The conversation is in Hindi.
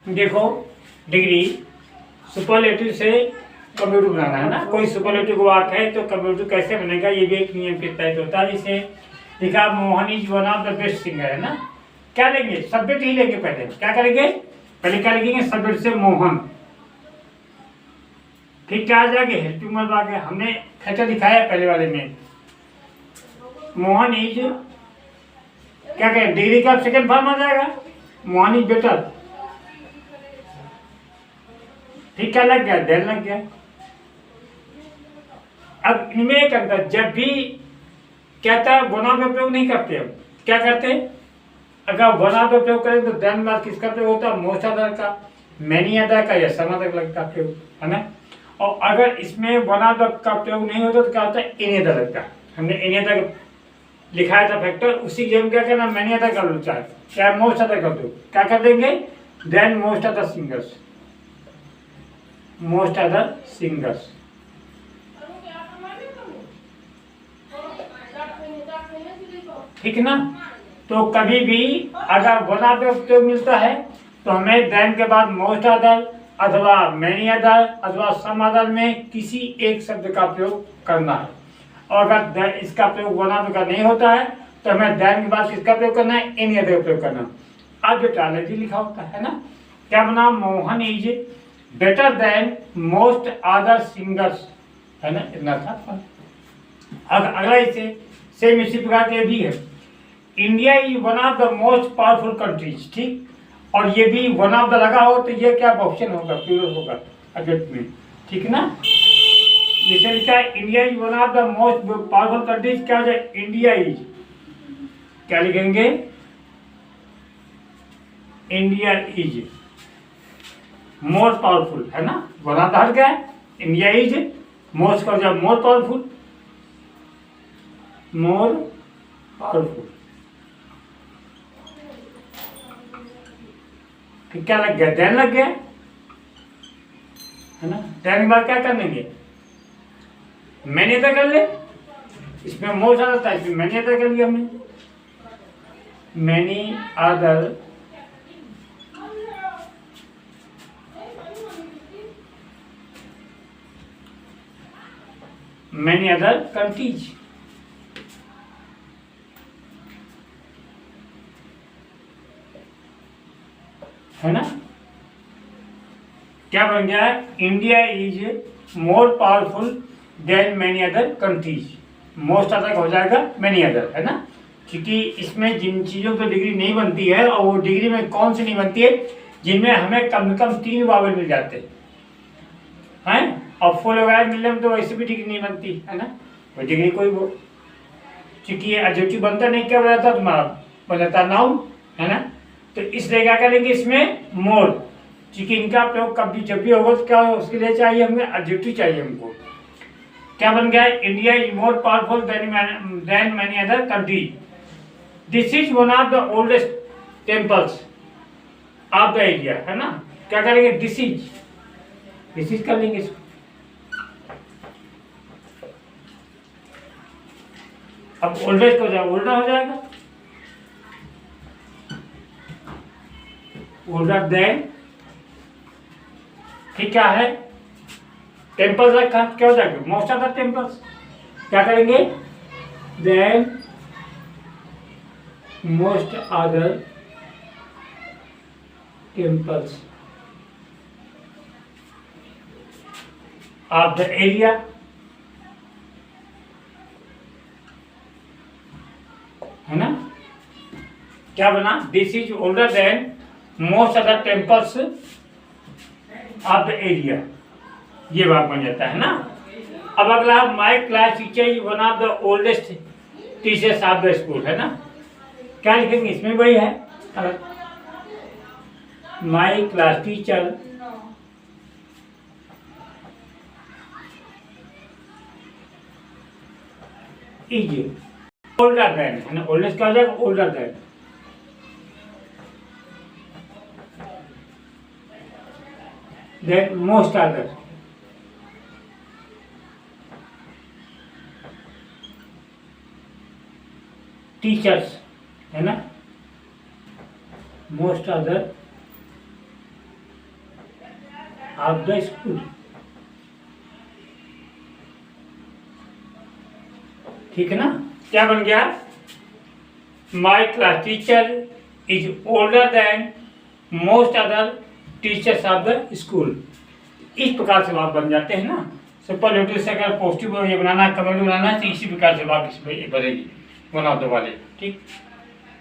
देखो डिग्री सुपरलेटिव से कंप्यूटर बनाना है ना। कोई सुपरलेटिव वाक्य है तो कंप्यूटर कैसे बनेगा, ये भी एक नियम के तहत होता है। जैसे लिखा Mohan is one of the best singer है ना, क्या लेंगे, सब्जेक्ट ही लेंगे। पहले क्या करेंगे, पहले क्या लिखेंगे, सब्जेक्ट से मोहन, फिर क्या आ जाएगा, हेल्पिंग वर्ब आ गया। हमने खैचा दिखाया पहले वाले में, मोहन इज क्या कहें, डिग्री का सेकंड फॉर्म आ जाएगा, मोहन इज बेटर। ठीक, क्या लग गया, देन लग गया। अब इनमें एक अंतर, जब भी कहता है वन का प्रयोग नहीं करते, हम क्या करते हैं, अगर वन का प्रयोग करें तो देन बाद किसका प्रयोग होता है, मोस्ट अदर का, मैनी अदर का या सम अदर का प्रयोग है ना। और अगर इसमें वन का प्रयोग नहीं होता तो क्या होता है, एनी अदर का। हमने एनी अदर लिखाया था फैक्टर, उसी गेम क्या करना, मैनी अदर कर लो, चाहे मोस्ट अदर कर दो, क्या कर देंगे, then most other singers, most other singers. ठीक ना। तो कभी भी अगर वन ऑफ का प्रयोग मिलता है तो हमें देन के बाद मोस्ट अदर अथवा मैनी अदर अथवा सम अदर में किसी एक शब्द का प्रयोग करना है। और अगर इसका प्रयोग वन ऑफ का नहीं होता है तो हमें देन के बाद किसका प्रयोग करना है, एनी अदर का प्रयोग करना। अब जो टर्मिनोलॉजी लिखा होता है ना, क्या बना, Mohan is better than most other singers है ना, इतना था। अगला इसे सेम इसी प्रकार के भी है, India is one of the most powerful countries. ठीक, और ये भी वन ऑफ द लगा हो तो ये क्या ऑप्शन होगा, प्लूरल होगा अगेंस्ट में। ठीक ना, जैसे लिखा है India is one of the most powerful countries, क्या हो जाए, इंडिया इज, क्या लिखेंगे, इंडिया इज मोर पावरफुल है ना, वन ऑफ द हट गया, इंडिया इज मोस्ट का जाए मोर पावरफुल, मोर पावरफुल। फिर क्या लग गया, देन लग गया है ना। देन के बाद क्या कर लेंगे, मैंने अदा कर ले, इसमें मोस्ट अदर था, इसमें मैंने अदा कर लिया हमने, many other many other countries है ना। क्या बन गया, India is more powerful than many other countries, most other हो जाएगा मैनी अदर है ना। क्योंकि इसमें जिन चीज़ों पर डिग्री नहीं बनती है, और वो डिग्री में कौन सी नहीं बनती है, जिनमें हमें कम से कम 3 वावल मिल जाते हैं, और फुल वगैरह मिलने में तो वैसे भी डिग्री नहीं बनती है ना। वो डिग्री कोई वो, क्योंकि ये एडजेक्टिव बनता नहीं, क्या बताता तुम्हारा, बताता नाउन है ना। तो इसलिए क्या करेंगे, इसमें मोर, क्योंकि इनका प्रयोग कभी जब भी होगा तो क्या उसके लिए चाहिए, हमें एडजेक्टिव चाहिए हमको। क्या बन गया, India is more powerful than many other country, this is one of the oldest temples of the area है ना। क्या करेंगे, दिस इज कर लेंगे इसको। अब ओल्डेस्ट हो जाएगा, ओल्डर हो जाएगा, ओल्डर देन। ठीक, क्या है, टेम्पल्स रखा, क्या हो जाएगा, मोस्ट ऑफ द टेम्पल्स। क्या करेंगे, then most other temples of the area है ना। क्या बना, this is older than most other temples of the area, ये बात बन जाता है ना। अब अगला, my class teacher is one of the oldest teachers of the school है ना। क्या लिखेंगे, इसमें वही है, my class teacher is older than है ना, ओल्डेस्ट क्या हो जाएगा, older than. Then most other, teachers है ना, most other of the school. ठीक है ना, क्या बन गया? माई class teacher is older than most other teachers of the school. इस प्रकार से वाक्य बन जाते हैं ना। सुपरलेटिव से अगर पॉजिटिव ये बनाना है, कमेंट बनाना है, तो इसी प्रकार से वाक्य बनेगी वन ऑफ द वाले। ठीक।